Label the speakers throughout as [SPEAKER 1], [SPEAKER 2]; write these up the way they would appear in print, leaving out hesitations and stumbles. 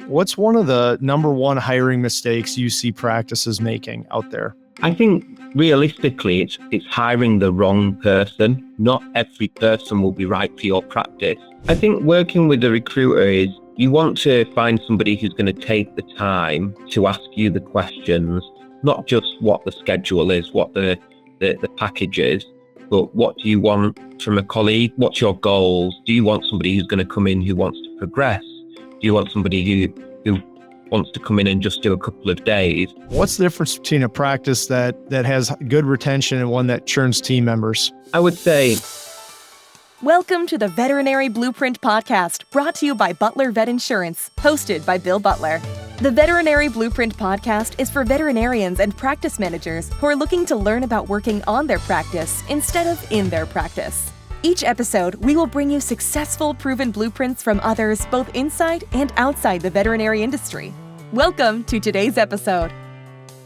[SPEAKER 1] What's one of the number one hiring mistakes you see practices making out there?
[SPEAKER 2] I think realistically, it's hiring the wrong person. Not every person will be right for your practice. I think working with a recruiter is you want to find somebody who's going to take the time to ask you the questions, not just what the schedule is, what the package is, but what do you want from a colleague? What's your goals? Do you want somebody who's going to come in who wants to progress? Do you want somebody who wants to come in and just do a couple of days?
[SPEAKER 1] What's the difference between a practice that has good retention and one that churns team members?
[SPEAKER 2] I would say...
[SPEAKER 3] Welcome to the Veterinary Blueprint Podcast, brought to you by Butler Vet Insurance, hosted by Bill Butler. The Veterinary Blueprint Podcast is for veterinarians and practice managers who are looking to learn about working on their practice instead of in their practice. Each episode, we will bring you successful, proven blueprints from others both inside and outside the veterinary industry. Welcome to today's episode.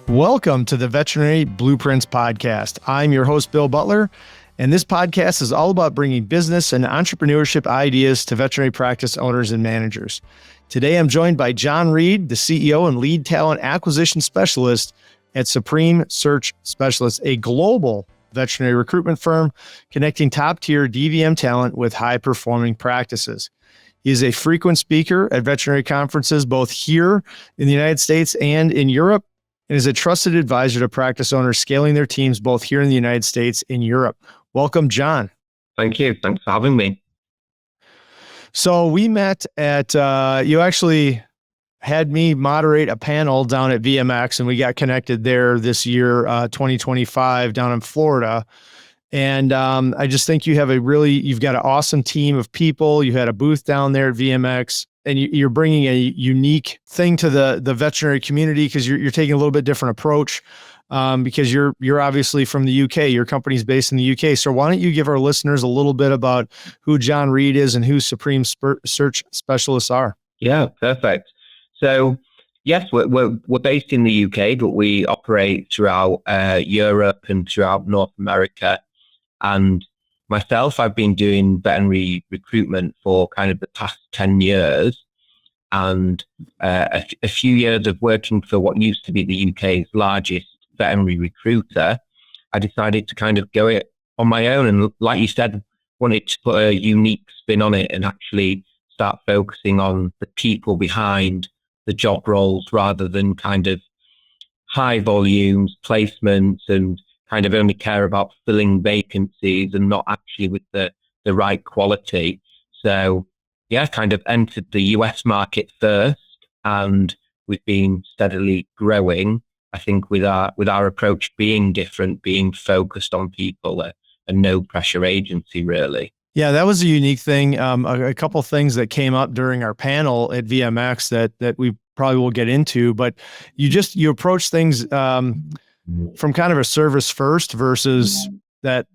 [SPEAKER 1] Welcome to the Veterinary Blueprints Podcast. I'm your host, Bill Butler, and this podcast is all about bringing business and entrepreneurship ideas to veterinary practice owners and managers. Today, I'm joined by John Reed, the CEO and lead talent acquisition specialist at Supreme Search Specialists, a global veterinary recruitment firm connecting top-tier DVM talent with high-performing practices. He is a frequent speaker at veterinary conferences, both here in the United States and in Europe, and is a trusted advisor to practice owners scaling their teams both here in the United States and Europe. Welcome, John.
[SPEAKER 2] Thank you. Thanks for having me.
[SPEAKER 1] So we met at, you actually had me moderate a panel down at VMX, and we got connected there this year, 2025 down in Florida. And I just think you've got an awesome team of people. You had a booth down there at VMX, and you're bringing a unique thing to the veterinary community because you're taking a little bit different approach because you're obviously from the UK. Your company's based in the UK. So why don't you give our listeners a little bit about who John Reed is and who Supreme Search Specialists are?
[SPEAKER 2] Yeah, perfect. So yes, we're based in the UK, but we operate throughout Europe and throughout North America. And myself, I've been doing veterinary recruitment for kind of the past 10 years and a few years of working for what used to be the UK's largest veterinary recruiter. I decided to kind of go it on my own. And like you said, wanted to put a unique spin on it and actually start focusing on the people behind the job roles rather than kind of high volumes, placements, and kind of only care about filling vacancies and not actually with the right quality. So yeah, kind of entered the US market first, and we've been steadily growing. I think with our approach being different, being focused on people, a no pressure agency really.
[SPEAKER 1] Yeah, that was a unique thing. A couple of things that came up during our panel at VMX that we probably will get into, but you approach things from kind of a service first versus that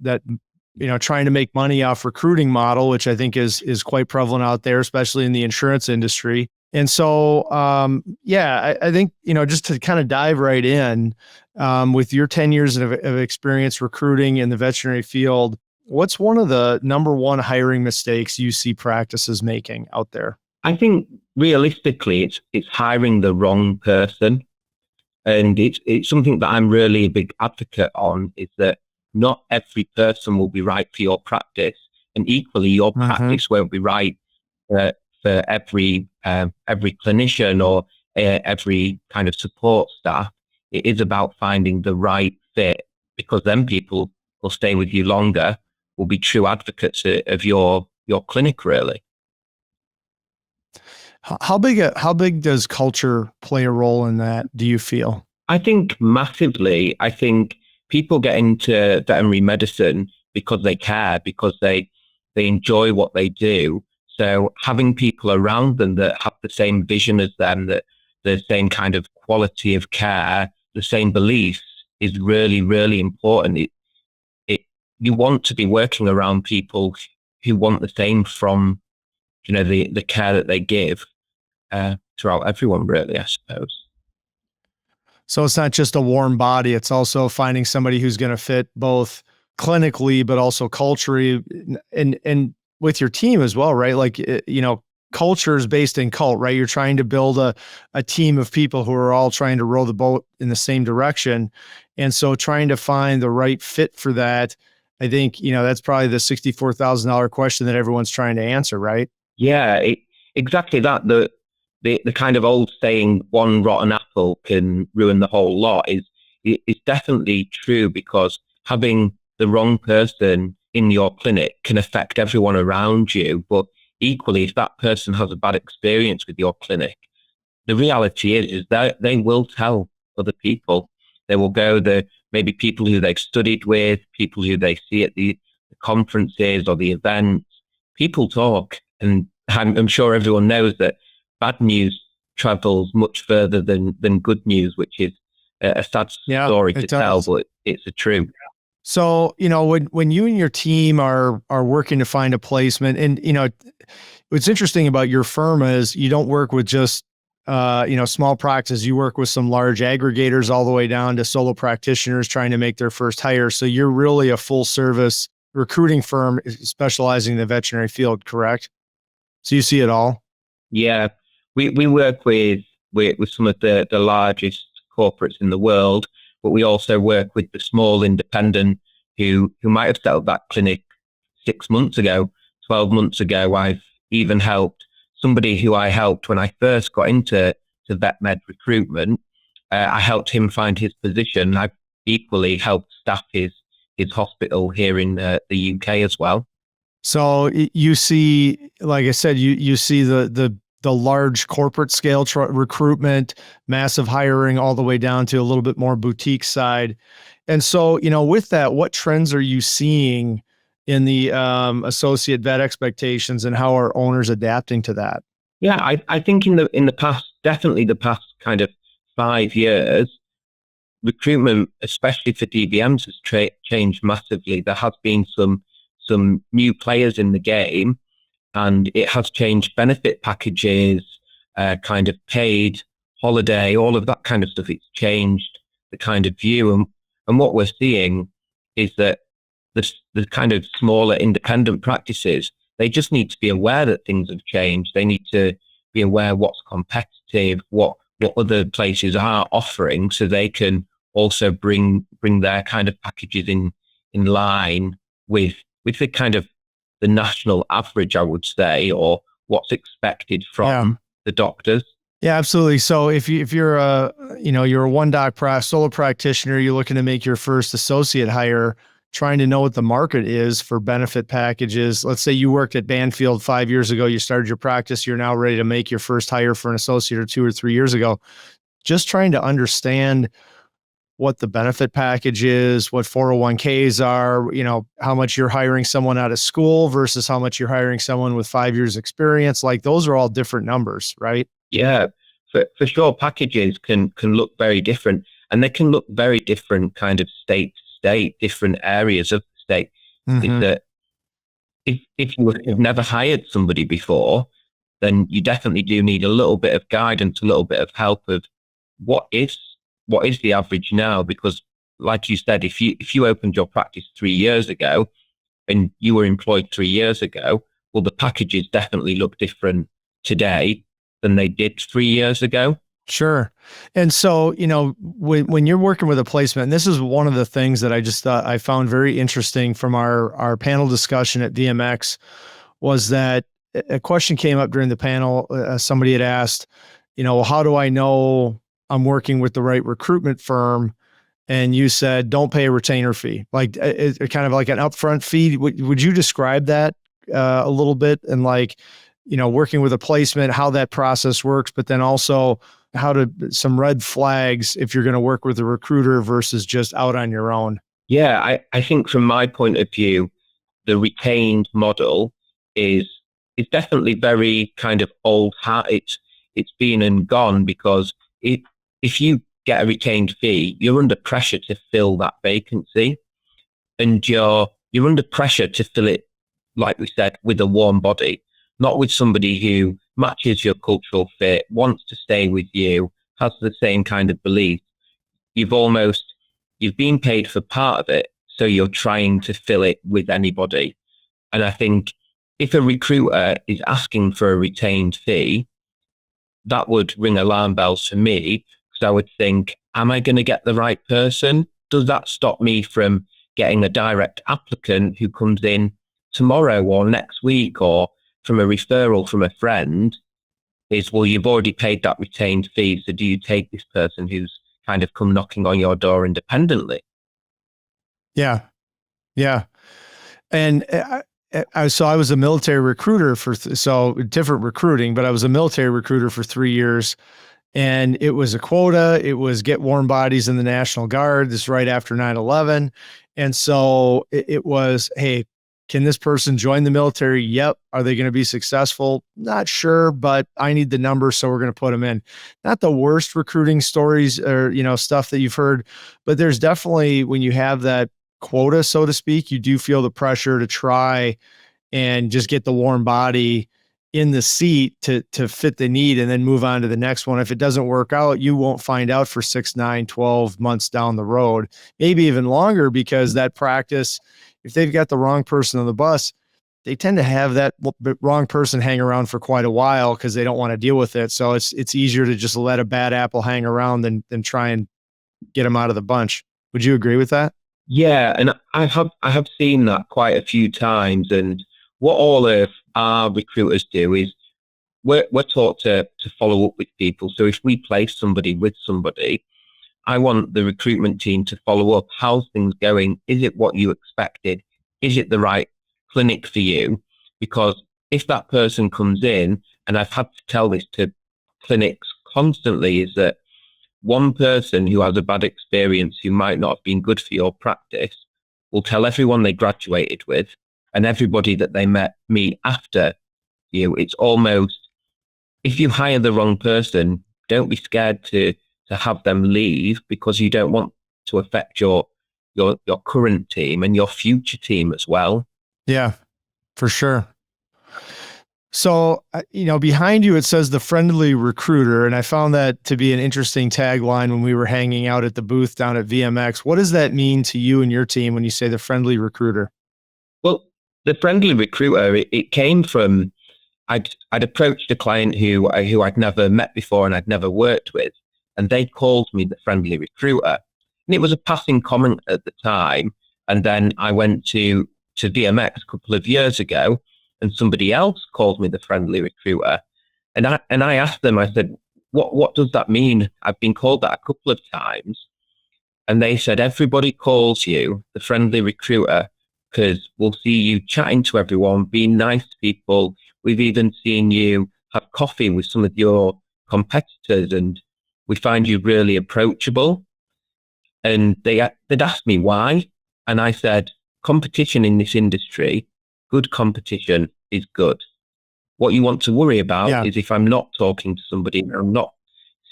[SPEAKER 1] trying to make money off recruiting model, which I think is quite prevalent out there, especially in the insurance industry. And so, I think, just to kind of dive right in, with your 10 years of experience recruiting in the veterinary field, what's one of the number one hiring mistakes you see practices making out there?
[SPEAKER 2] I think realistically, it's hiring the wrong person. And it's something that I'm really a big advocate on, is that not every person will be right for your practice. And equally, your practice won't be right for every clinician or every kind of support staff. It is about finding the right fit, because then people will stay with you longer, will be true advocates of your clinic, really.
[SPEAKER 1] How big does culture play a role in that, do you feel?
[SPEAKER 2] I think massively. I think people get into veterinary medicine because they care, because they enjoy what they do. So having people around them that have the same vision as them, that the same kind of quality of care, the same beliefs is really, really important. You want to be working around people who want the same from, the care that they give throughout everyone, really, I suppose.
[SPEAKER 1] So it's not just a warm body. It's also finding somebody who's going to fit both clinically, but also culturally and with your team as well, right? Like, culture is based in cult, right? You're trying to build a team of people who are all trying to row the boat in the same direction. And so trying to find the right fit for that, I think, that's probably the $64,000 question that everyone's trying to answer, right?
[SPEAKER 2] Yeah, exactly that. The kind of old saying, one rotten apple can ruin the whole lot is definitely true, because having the wrong person in your clinic can affect everyone around you. But equally, if that person has a bad experience with your clinic, the reality is that they will tell other people. They will go maybe people who they've studied with, people who they see at the conferences or the events. People talk, and I'm sure everyone knows that bad news travels much further than good news, which is a sad story to tell, but it's the truth.
[SPEAKER 1] So, when you and your team are working to find a placement, and, what's interesting about your firm is you don't work with just, small practices. You work with some large aggregators all the way down to solo practitioners trying to make their first hire. So you're really a full service recruiting firm specializing in the veterinary field, correct? So you see it all?
[SPEAKER 2] Yeah, we work with some of the largest corporates in the world, but we also work with the small independent who might have set up that clinic 6 months ago, 12 months ago. I've even helped somebody who I helped when I first got into vet med recruitment. I helped him find his position. I've equally helped staff his hospital here in the UK as well.
[SPEAKER 1] So you see, like I said, you see the large corporate scale recruitment, massive hiring, all the way down to a little bit more boutique side. And so, with that, what trends are you seeing in the associate vet expectations, and how are owners adapting to that?
[SPEAKER 2] Yeah, I think in the past, definitely the past kind of 5 years, recruitment, especially for DVMs, has changed massively. There has been some new players in the game, and it has changed benefit packages, kind of paid holiday, all of that kind of stuff. It's changed the kind of view. And what we're seeing is that the kind of smaller independent practices, they just need to be aware that things have changed. They need to be aware what's competitive, what other places are offering, so they can also bring their kind of packages in line with the kind of the national average, I would say, or what's expected from the doctors.
[SPEAKER 1] Yeah, absolutely. So if you're a one doc solo practitioner, you're looking to make your first associate hire, trying to know what the market is for benefit packages. Let's say you worked at Banfield 5 years ago, you started your practice, you're now ready to make your first hire for an associate, or 2 or 3 years ago. Just trying to understand what the benefit package is, what 401ks are, how much you're hiring someone out of school versus how much you're hiring someone with 5 years experience. Like, those are all different numbers, right?
[SPEAKER 2] Yeah, for sure. Packages can look very different, and they can look very different kind of state to state, different areas of the state.
[SPEAKER 1] Mm-hmm.
[SPEAKER 2] That if you have never hired somebody before, then you definitely do need a little bit of guidance, a little bit of help of what is the average now. Because like you said, if you opened your practice 3 years ago and you were employed 3 years ago, well, the packages definitely look different today than they did 3 years ago.
[SPEAKER 1] Sure. And so, when you're working with a placement, and this is one of the things that I found very interesting from our panel discussion at VMX, was that a question came up during the panel. Somebody had asked, how do I know I'm working with the right recruitment firm? And you said, don't pay a retainer fee, like kind of like an upfront fee. Would you describe that a little bit, and working with a placement, how that process works, but then also some red flags if you're going to work with a recruiter versus just out on your own?
[SPEAKER 2] Yeah, I think from my point of view, the retained model is definitely very kind of old hat. It's been and gone, because if you get a retained fee, you're under pressure to fill that vacancy, and you're under pressure to fill it, like we said, with a warm body, not with somebody who matches your cultural fit, wants to stay with you, has the same kind of belief. You've been paid for part of it, so you're trying to fill it with anybody. And I think if a recruiter is asking for a retained fee, that would ring alarm bells for me, because I would think, am I going to get the right person? Does that stop me from getting a direct applicant who comes in tomorrow or next week, or from a referral from a friend? Is, well, you've already paid that retained fee, so do you take this person who's kind of come knocking on your door independently?
[SPEAKER 1] Yeah. Yeah. And so I was a military recruiter so different recruiting, but I was a military recruiter for 3 years, and it was a quota. It was get warm bodies in the National Guard. This is right after 9/11. And so it was, hey, can this person join the military? Yep. Are they going to be successful? Not sure, but I need the number, so we're going to put them in. Not the worst recruiting stories or, stuff that you've heard, but there's definitely, when you have that quota, so to speak, you do feel the pressure to try and just get the warm body in the seat to fit the need and then move on to the next one. If it doesn't work out, you won't find out for 6, 9, 12 months down the road, maybe even longer, because that practice, if they've got the wrong person on the bus, they tend to have that wrong person hang around for quite a while because they don't want to deal with it. So it's easier to just let a bad apple hang around than try and get them out of the bunch. Would you agree with that?
[SPEAKER 2] Yeah, and I have seen that quite a few times. And what all of our recruiters do is we're taught to follow up with people. So if we place somebody with somebody, I want the recruitment team to follow up. How's things going? Is it what you expected? Is it the right clinic for you? Because if that person comes in, and I've had to tell this to clinics constantly, is that one person who has a bad experience, who might not have been good for your practice, will tell everyone they graduated with and everybody that they meet after you. It's almost, if you hire the wrong person, don't be scared to have them leave, because you don't want to affect your current team and your future team as well.
[SPEAKER 1] Yeah, for sure. So, behind you, it says the friendly recruiter. And I found that to be an interesting tagline when we were hanging out at the booth down at VMX. What does that mean to you and your team when you say the friendly recruiter?
[SPEAKER 2] Well, the friendly recruiter, it came from, I'd approached a client who I'd never met before and I'd never worked with, and they called me the friendly recruiter. And it was a passing comment at the time. And then I went to DMX a couple of years ago, and somebody else called me the friendly recruiter. And I asked them, I said, what does that mean? I've been called that a couple of times. And they said, everybody calls you the friendly recruiter because we'll see you chatting to everyone, being nice to people. We've even seen you have coffee with some of your competitors, and we find you really approachable. And they'd asked me why. And I said, competition in this industry, good competition is good. What you want to worry about is if I'm not talking to somebody, I'm not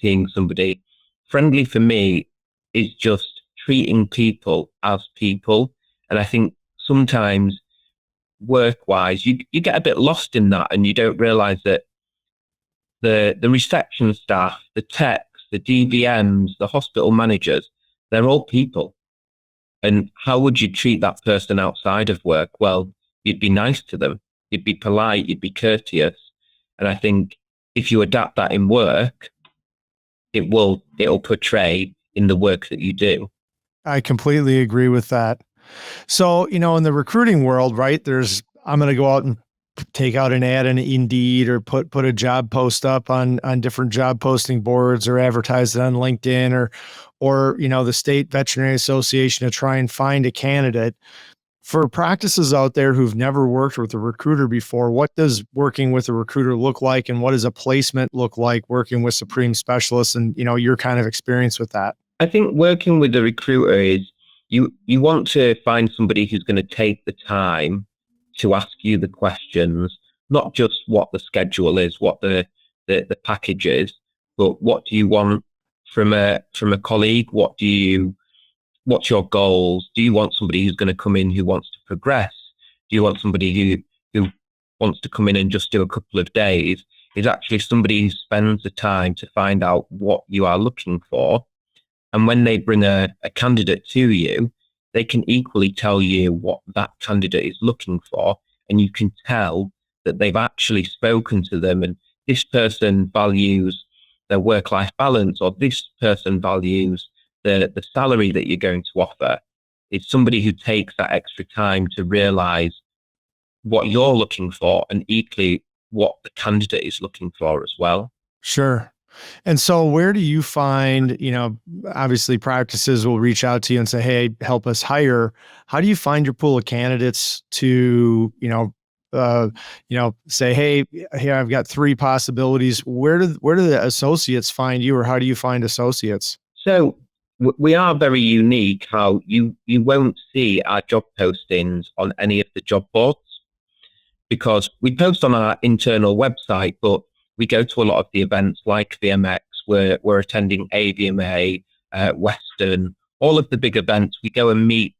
[SPEAKER 2] seeing somebody. Friendly for me is just treating people as people. And I think sometimes work-wise, you get a bit lost in that, and you don't realize that the reception staff, the techs, the DVMs, the hospital managers, they're all people. And how would you treat that person outside of work? Well, you'd be nice to them. You'd be polite. You'd be courteous. And I think if you adapt that in work, it'll portray in the work that you do.
[SPEAKER 1] I completely agree with that. So, in the recruiting world, right, I'm going to go out and take out an ad in Indeed, or put a job post up on different job posting boards, or advertise it on LinkedIn, or the State Veterinary Association, to try and find a candidate. For practices out there who've never worked with a recruiter before, what does working with a recruiter look like, and what does a placement look like working with Supreme Specialists, and your kind of experience with that?
[SPEAKER 2] I think working with a recruiter is you want to find somebody who's going to take the time to ask you the questions, not just what the schedule is, what the package is, but what do you want from a colleague? What's your goals? Do you want somebody who's going to come in who wants to progress? Do you want somebody who wants to come in and just do a couple of days? Is actually somebody who spends the time to find out what you are looking for. And when they bring a candidate to you, they can equally tell you what that candidate is looking for, and you can tell that they've actually spoken to them, and this person values their work-life balance, or this person values the salary that you're going to offer. It's somebody who takes that extra time to realize what you're looking for and equally what the candidate is looking for as well.
[SPEAKER 1] Sure. And so where do you find, obviously practices will reach out to you and say, hey, help us hire. How do you find your pool of candidates to, say, hey, here, I've got 3 possibilities. Where do the associates find you, or how do you find associates?
[SPEAKER 2] So we are very unique how you won't see our job postings on any of the job boards, because we post on our internal website, but we go to a lot of the events like VMX. We're attending AVMA, Western, all of the big events. We go and meet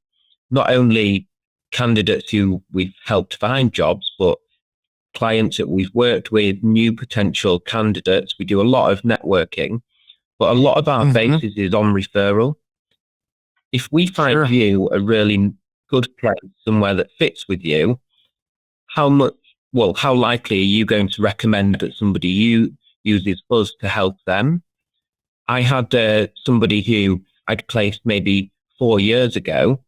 [SPEAKER 2] not only candidates who we've helped find jobs, but clients that we've worked with, new potential candidates. We do a lot of networking, but a lot of our basis is on referral. If we find you a really good place, somewhere that fits with you, how likely are you going to recommend that somebody uses us to help them? I had somebody who I'd placed maybe 4 years ago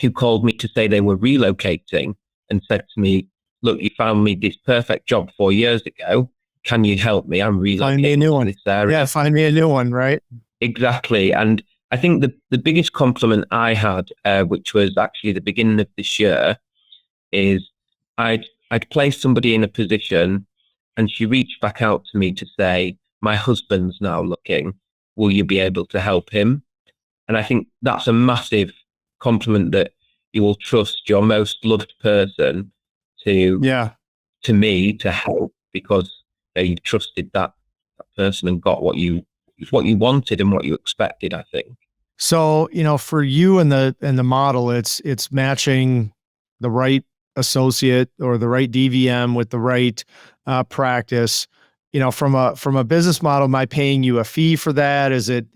[SPEAKER 2] who called me to say they were relocating and said to me, look, you found me this perfect job 4 years ago. Can you help me? I'm relocating.
[SPEAKER 1] Find me a new one.
[SPEAKER 2] To this area.
[SPEAKER 1] Yeah, find me a new one, right?
[SPEAKER 2] Exactly. And I think the biggest compliment I had, which was actually the beginning of this year, is I'd placed somebody in a position and she reached back out to me to say, my husband's now looking. Will you be able to help him? And I think that's a massive compliment, that you will trust your most loved person to me to help, because you trusted that person and got what you wanted and what you expected, I think.
[SPEAKER 1] So, for you and the model, it's matching the right associate or the right DVM with the right practice. From a business model, am I paying you a fee for that? Is it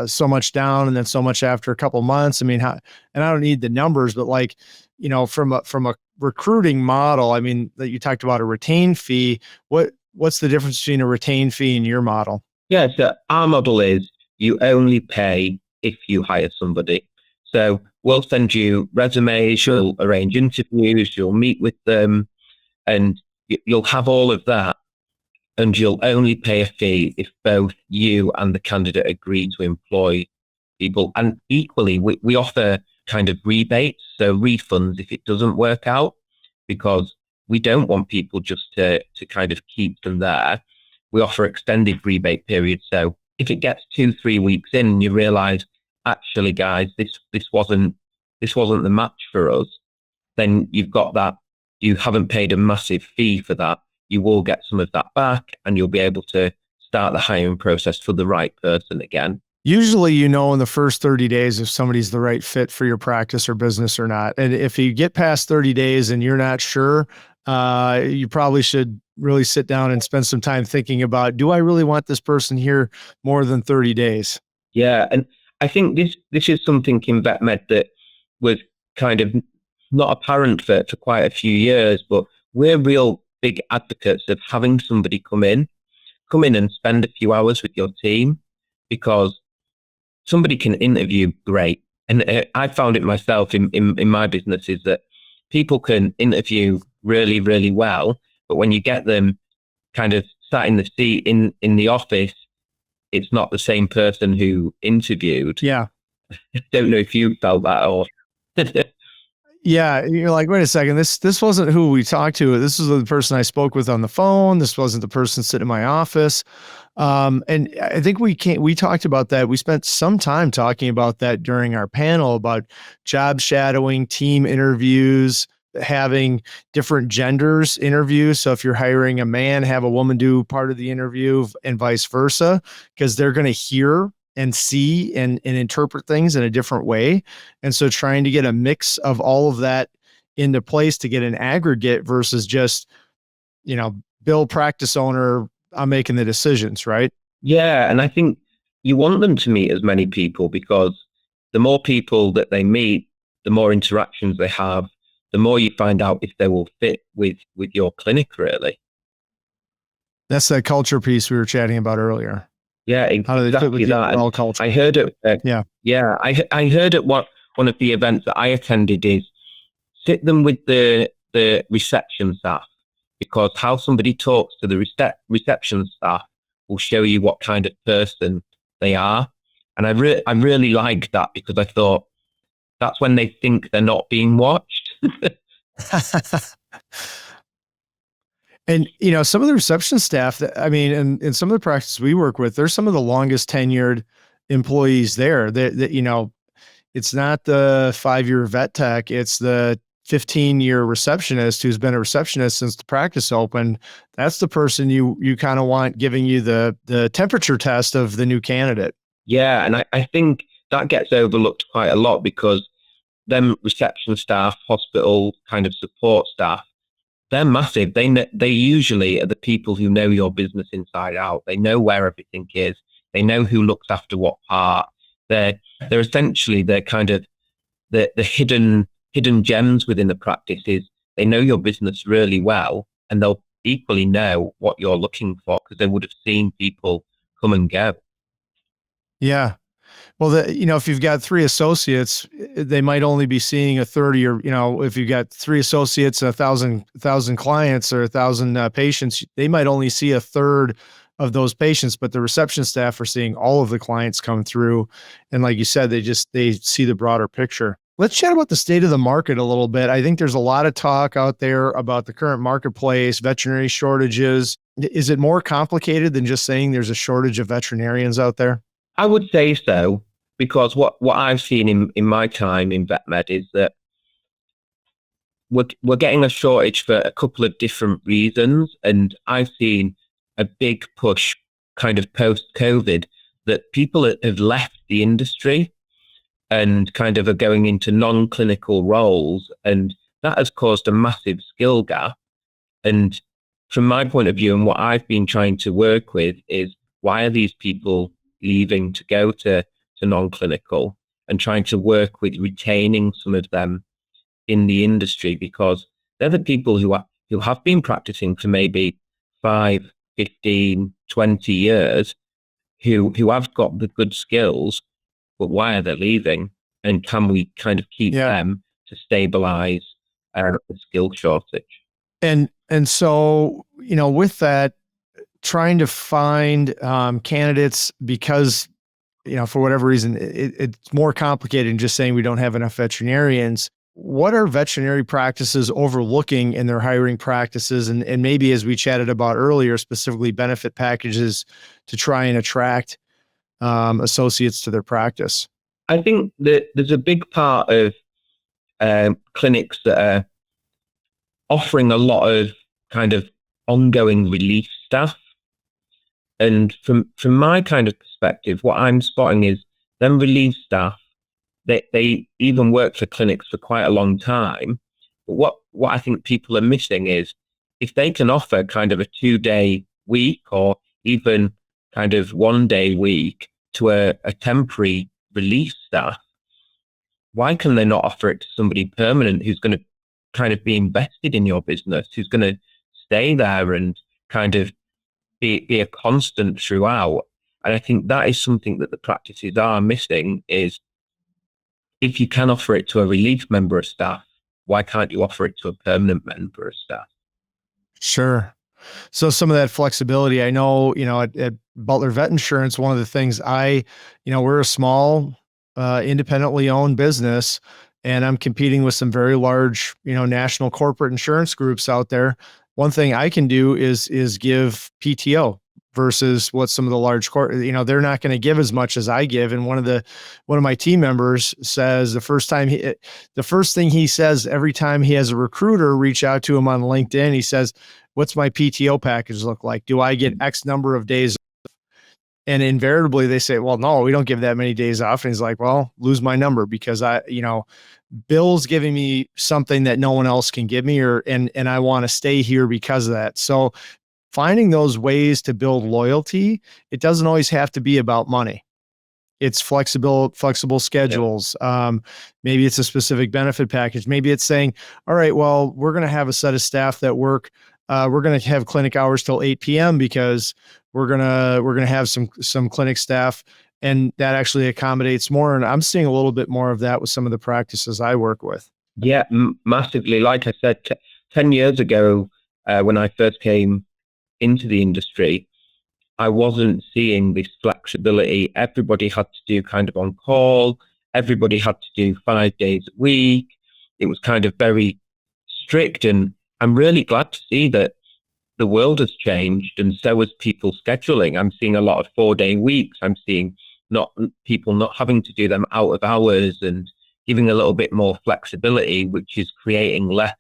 [SPEAKER 1] so much down and then so much after a couple months? I mean, and I don't need the numbers, but from a recruiting model, I mean, that you talked about a retained fee. What's the difference between a retained fee and your model?
[SPEAKER 2] Yeah, so our model is you only pay if you hire somebody. So we'll send you resumes, you'll arrange interviews, you'll meet with them, and you'll have all of that. And you'll only pay a fee if both you and the candidate agree to employ people. And equally, we offer kind of rebates, so refunds if it doesn't work out, because we don't want people just to kind of keep them there. We offer extended rebate periods. So if it gets 2-3 weeks in and you realize, actually, guys, this wasn't the match for us, then you've got that. You haven't paid a massive fee for that. You will get some of that back, and you'll be able to start the hiring process for the right person again.
[SPEAKER 1] Usually, in the first 30 days if somebody's the right fit for your practice or business or not. And if you get past 30 days and you're not sure, you probably should really sit down and spend some time thinking about, do I really want this person here more than 30 days?
[SPEAKER 2] Yeah. And I think this is something in VetMed that was kind of not apparent for quite a few years, but we're real big advocates of having somebody come in and spend a few hours with your team, because somebody can interview great. And I found it myself in my business, is that people can interview really, really well, but when you get them kind of sat in the seat in the office, it's not the same person who interviewed.
[SPEAKER 1] Yeah.
[SPEAKER 2] I don't know if you felt that or...
[SPEAKER 1] Yeah, you're like, wait a second, this wasn't who we talked to. This was the person I spoke with on the phone. This wasn't the person sitting in my office. And I think we talked about that. We spent some time talking about that during our panel about job shadowing, team interviews, having different genders interview. So if you're hiring a man, have a woman do part of the interview and vice versa, because they're going to hear and see and interpret things in a different way. And so trying to get a mix of all of that into place to get an aggregate versus just, Bill, practice owner, I'm making the decisions, right?
[SPEAKER 2] Yeah. And I think you want them to meet as many people, because the more people that they meet, the more interactions they have, the more you find out if they will fit with your clinic, really.
[SPEAKER 1] That's that culture piece we were chatting about earlier.
[SPEAKER 2] Yeah,
[SPEAKER 1] How do they fit
[SPEAKER 2] exactly
[SPEAKER 1] with the
[SPEAKER 2] that.
[SPEAKER 1] overall culture?
[SPEAKER 2] I heard it.
[SPEAKER 1] Yeah.
[SPEAKER 2] Yeah, I heard at one of the events that I attended is sit them with the reception staff, because how somebody talks to the reception staff will show you what kind of person they are. And I really liked that, because I thought that's when they think they're not being watched.
[SPEAKER 1] And, you know, some of the reception staff that, I mean, and some of the practices we work with, they're some of the longest tenured employees there. That, you know, it's not the 5-year vet tech, it's the 15-year receptionist who's been a receptionist since the practice opened. That's the person you kind of want giving you the temperature test of the new candidate.
[SPEAKER 2] Yeah, and I think that gets overlooked quite a lot, because them reception staff, hospital kind of support staff, they're massive. They usually are the people who know your business inside out. They know where everything is. They know who looks after what part. They're essentially, they're kind of the hidden gems within the practices. They know your business really well, and they'll equally know what you're looking for, because they would have seen people come and go.
[SPEAKER 1] Yeah. Well, you know, if you've got 3 associates, they might only be seeing a third of your, you know, if you've got 3 associates, 1,000 clients or 1,000 patients, they might only see a third of those patients, but the reception staff are seeing all of the clients come through. And like you said, they see the broader picture. Let's chat about the state of the market a little bit. I think there's a lot of talk out there about the current marketplace, veterinary shortages. Is it more complicated than just saying there's a shortage of veterinarians out there?
[SPEAKER 2] I would say so, because what I've seen in my time in vet med is that we're getting a shortage for a couple of different reasons. And I've seen a big push kind of post-COVID that people have left the industry and kind of are going into non-clinical roles. And that has caused a massive skill gap. And from my point of view, and what I've been trying to work with, is why are these people leaving to go to non-clinical, and trying to work with retaining some of them in the industry, because they're the people who have been practicing for maybe 5, 15, 20 years, who have got the good skills, but why are they leaving? And can we kind of keep them to stabilize the skill shortage?
[SPEAKER 1] And so, you know, with that, trying to find candidates, because, you know, for whatever reason, it's more complicated than just saying we don't have enough veterinarians. What are veterinary practices overlooking in their hiring practices? And maybe, as we chatted about earlier, specifically benefit packages to try and attract associates to their practice?
[SPEAKER 2] I think that there's a big part of clinics that are offering a lot of kind of ongoing relief staff. And from my kind of perspective, what I'm spotting is them relief staff, they even work for clinics for quite a long time. But what I think people are missing is, if they can offer kind of a 2-day week, or even kind of 1-day week to a temporary relief staff, why can they not offer it to somebody permanent who's going to kind of be invested in your business, who's going to stay there and kind of be a constant throughout? And I think that is something that the practices are missing, is if you can offer it to a relief member of staff, why can't you offer it to a permanent member of staff?
[SPEAKER 1] Sure. So some of that flexibility, I know, you know, at Butler Vet Insurance, one of the things we're a small, independently owned business, and I'm competing with some very large, you know, national corporate insurance groups out there. One thing I can do is give PTO versus what some of the large you know, they're not going to give as much as I give. And one of my team members says the first thing he says every time he has a recruiter reach out to him on LinkedIn, he says, "What's my PTO package look like? Do I get X number of days?" And invariably they say, "Well, no, we don't give that many days off." And he's like, "Well, lose my number, because Bill's giving me something that no one else can give me, and I want to stay here because of that." So finding those ways to build loyalty, it doesn't always have to be about money. it's flexible schedules. Maybe it's a specific benefit package. Maybe it's saying, all right, well, we're going to have a set of staff that work. We're going to have clinic hours till 8 p.m. because we're going to have some clinic staff, and that actually accommodates more. And I'm seeing a little bit more of that with some of the practices I work with.
[SPEAKER 2] Yeah, massively. Like I said, 10 years ago, when I first came into the industry, I wasn't seeing this flexibility. Everybody had to do kind of on call. Everybody had to do 5 days a week. It was kind of very strict. And I'm really glad to see that the world has changed, and so has people scheduling. I'm seeing a lot of 4-day weeks. I'm seeing people not having to do them out of hours and giving a little bit more flexibility, which is creating less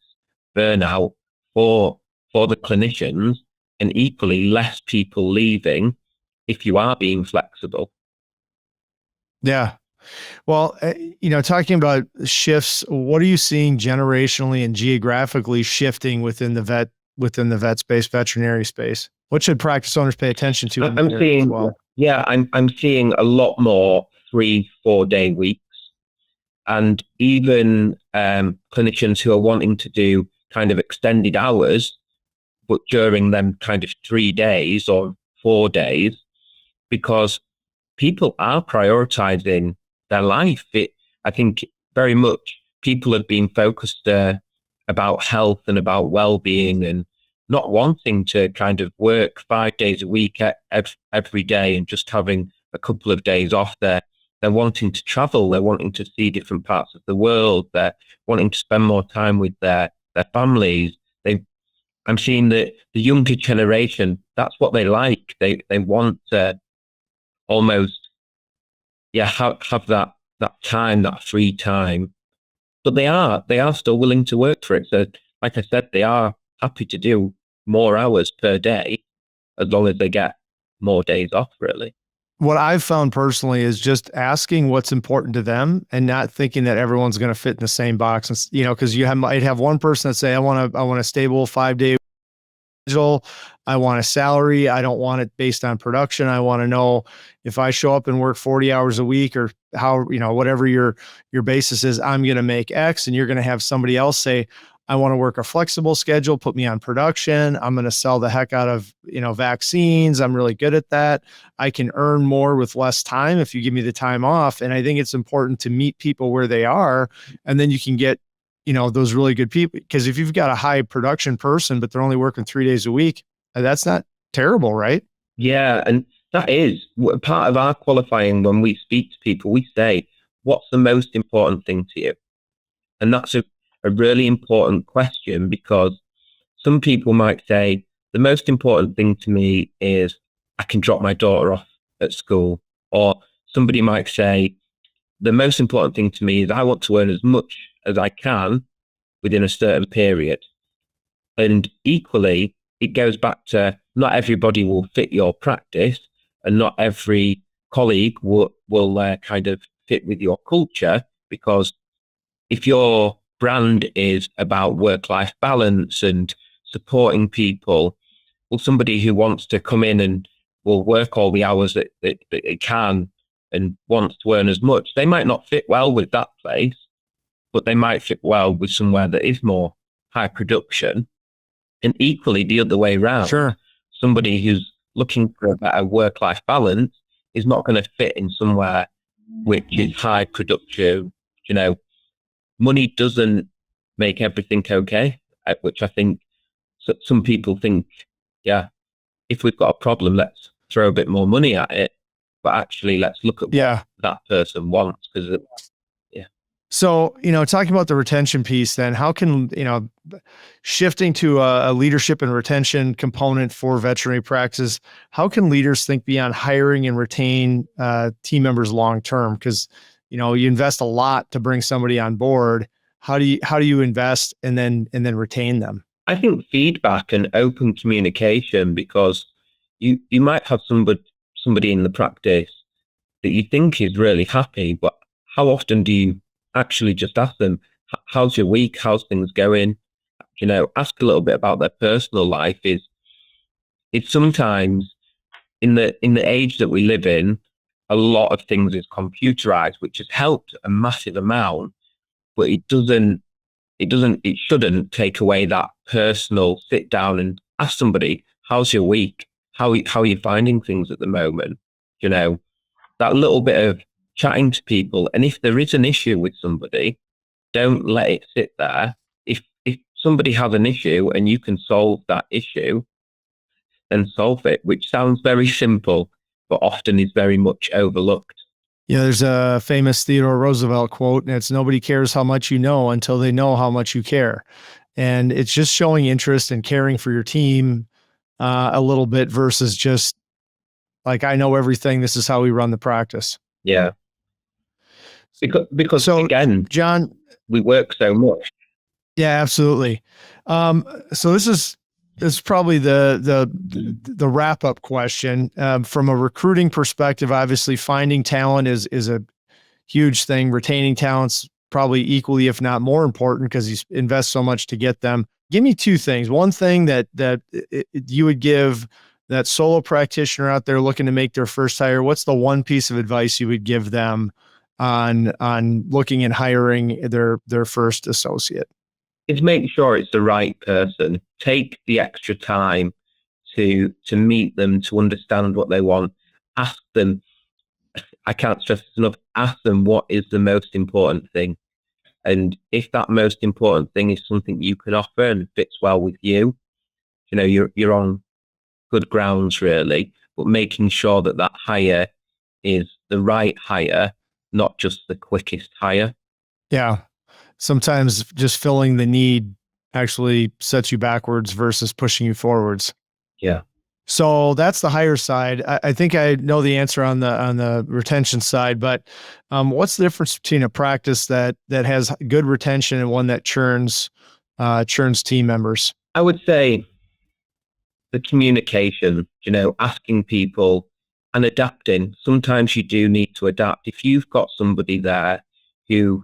[SPEAKER 2] burnout for the clinicians, and equally less people leaving if you are being flexible.
[SPEAKER 1] Yeah. Well, talking about shifts, what are you seeing generationally and geographically shifting within the vet space, veterinary space? What should practice owners pay attention to?
[SPEAKER 2] I'm seeing a lot more 3-4 day weeks, and even clinicians who are wanting to do kind of extended hours, but during them kind of 3 days or 4 days, because people are prioritizing their life. I think very much people have been focused about health and about well-being, and not wanting to kind of work 5 days a week every day and just having a couple of days off there. They're wanting to travel. They're wanting to see different parts of the world. They're wanting to spend more time with their families. I'm seeing that the younger generation, that's what they like. They want to almost, have that time, that free time. But they are still willing to work for it. So, like I said, they are happy to do more hours per day as long as they get more days off, really.
[SPEAKER 1] What I've found personally is just asking what's important to them and not thinking that everyone's going to fit in the same box. And, because might have one person that say, I want a stable 5-day schedule. I want a salary. I don't want it based on production. I want to know if I show up and work 40 hours a week or how, whatever your basis is, I'm going to make X. And you're going to have somebody else say, I want to work a flexible schedule, put me on production. I'm going to sell the heck out of, vaccines. I'm really good at that. I can earn more with less time if you give me the time off. And I think it's important to meet people where they are. And then you can get, those really good people. Because if you've got a high production person, but they're only working 3 days a week, that's not terrible, right?
[SPEAKER 2] Yeah. And that is part of our qualifying. When we speak to people, we say, what's the most important thing to you? And that's a really important question, because some people might say, the most important thing to me is I can drop my daughter off at school. Or somebody might say, the most important thing to me is I want to earn as much as I can within a certain period. And equally, it goes back to not everybody will fit your practice, and not every colleague will kind of fit with your culture, because if your brand is about work-life balance and supporting people, well, somebody who wants to come in and will work all the hours that it can and wants to earn as much, they might not fit well with that place, but they might fit well with somewhere that is more high production. And equally, the other way around,
[SPEAKER 1] sure,
[SPEAKER 2] somebody who's looking for a better work-life balance is not going to fit in somewhere which is high production. Money doesn't make everything okay, which I think some people think, if we've got a problem, let's throw a bit more money at it. But actually, let's look at what that person wants.
[SPEAKER 1] So, talking about the retention piece, then how can, shifting to a leadership and retention component for veterinary practice, how can leaders think beyond hiring and retain team members long-term? Because, you invest a lot to bring somebody on board. How do you invest and then retain them?
[SPEAKER 2] I think feedback and open communication, because you might have somebody in the practice that you think is really happy, but how often do you actually just ask them, how's your week? How's things going? Ask a little bit about their personal life. It's sometimes in the age that we live in, a lot of things is computerized, which has helped a massive amount, but it shouldn't take away that personal sit down and ask somebody, how's your week? How are you finding things at the moment? You know, that little bit of chatting to people. And if there is an issue with somebody, don't let it sit there. If somebody has an issue and you can solve that issue, then solve it, which sounds very simple, but often is very much overlooked.
[SPEAKER 1] Yeah, there's a famous Theodore Roosevelt quote, and it's nobody cares how much you know until they know how much you care. And it's just showing interest and caring for your team a little bit versus just like, I know everything. This is how we run the practice.
[SPEAKER 2] Yeah. Because so, again,
[SPEAKER 1] John,
[SPEAKER 2] we work so much.
[SPEAKER 1] Yeah, absolutely. So this is probably the wrap up question. From a recruiting perspective, obviously finding talent is a huge thing. Retaining talent's probably equally, if not more important, because you invest so much to get them. Give me two things. One thing that you would give that solo practitioner out there looking to make their first hire. What's the one piece of advice you would give them on looking and hiring their first associate?
[SPEAKER 2] Is make sure it's the right person. Take the extra time to meet them, to understand what they want. Ask them, I can't stress this enough, ask them what is the most important thing. And if that most important thing is something you can offer and fits well with you, you know, you're on good grounds really, but making sure that hire is the right hire, not just the quickest hire.
[SPEAKER 1] Yeah. Sometimes just filling the need actually sets you backwards versus pushing you forwards.
[SPEAKER 2] Yeah.
[SPEAKER 1] So that's the hire side. I think I know the answer on the retention side, but what's the difference between a practice that has good retention and one that churns team members?
[SPEAKER 2] I would say the communication, you know, asking people and adapting. Sometimes you do need to adapt. If you've got somebody there who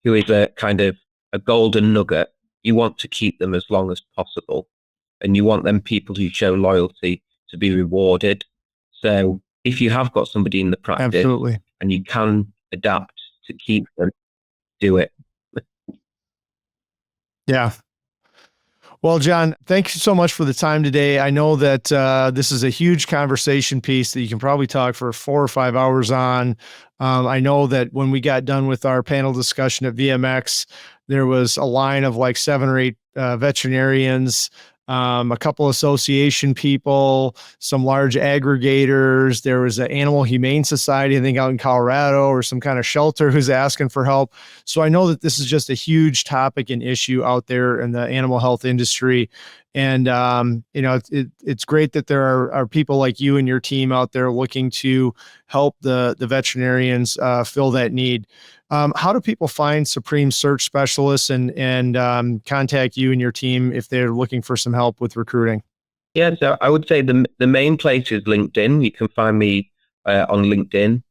[SPEAKER 2] is a kind of a golden nugget, you want to keep them as long as possible. And you want them people who show loyalty to be rewarded. So if you have got somebody in the practice
[SPEAKER 1] Absolutely.
[SPEAKER 2] And you can adapt to keep them, do it.
[SPEAKER 1] Yeah. Well, John, thank you so much for the time today. I know that this is a huge conversation piece that you can probably talk for 4 or 5 hours on. I know that when we got done with our panel discussion at VMX, there was a line of like 7 or 8 veterinarians, a couple association people, some large aggregators. There was an Animal Humane Society, I think out in Colorado, or some kind of shelter who's asking for help. So I know that this is just a huge topic and issue out there in the animal health industry. And, you know, it's great that there are people like you and your team out there looking to help the veterinarians fill that need. How do people find Supreme Search Specialists and contact you and your team if they're looking for some help with recruiting?
[SPEAKER 2] Yeah, so I would say the main place is LinkedIn. You can find me on LinkedIn,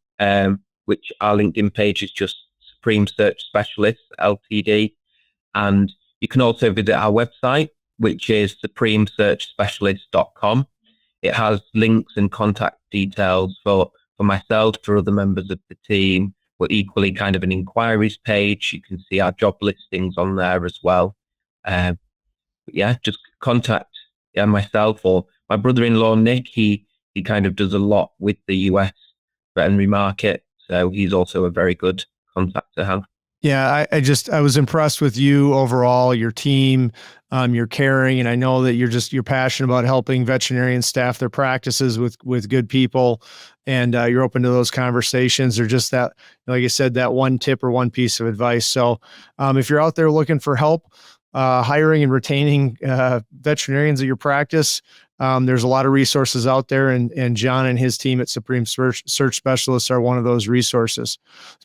[SPEAKER 2] which our LinkedIn page is just Supreme Search Specialists Ltd. And you can also visit our website, which is supremesearchspecialist.com. It has links and contact details for myself, for other members of the team. We're equally kind of an inquiries page. You can see our job listings on there as well. But yeah, just contact myself or my brother-in-law, Nick. He kind of does a lot with the US veterinary market. So he's also a very good contact to have.
[SPEAKER 1] Yeah, I was impressed with you overall, your team, your caring, and I know that you're passionate about helping veterinarians staff their practices with good people, and you're open to those conversations or just that, like I said, that one tip or one piece of advice. So if you're out there looking for help hiring and retaining veterinarians at your practice, there's a lot of resources out there, and John and his team at Supreme Search Specialists are one of those resources.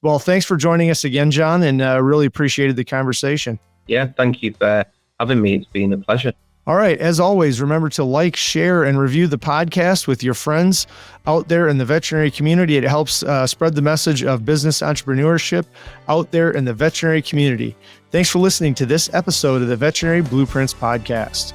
[SPEAKER 1] Well, thanks for joining us again, John, and really appreciated the conversation.
[SPEAKER 2] Yeah, thank you for having me. It's been a pleasure.
[SPEAKER 1] All right. As always, remember to like, share, and review the podcast with your friends out there in the veterinary community. It helps spread the message of business entrepreneurship out there in the veterinary community. Thanks for listening to this episode of the Veterinary Blueprints Podcast.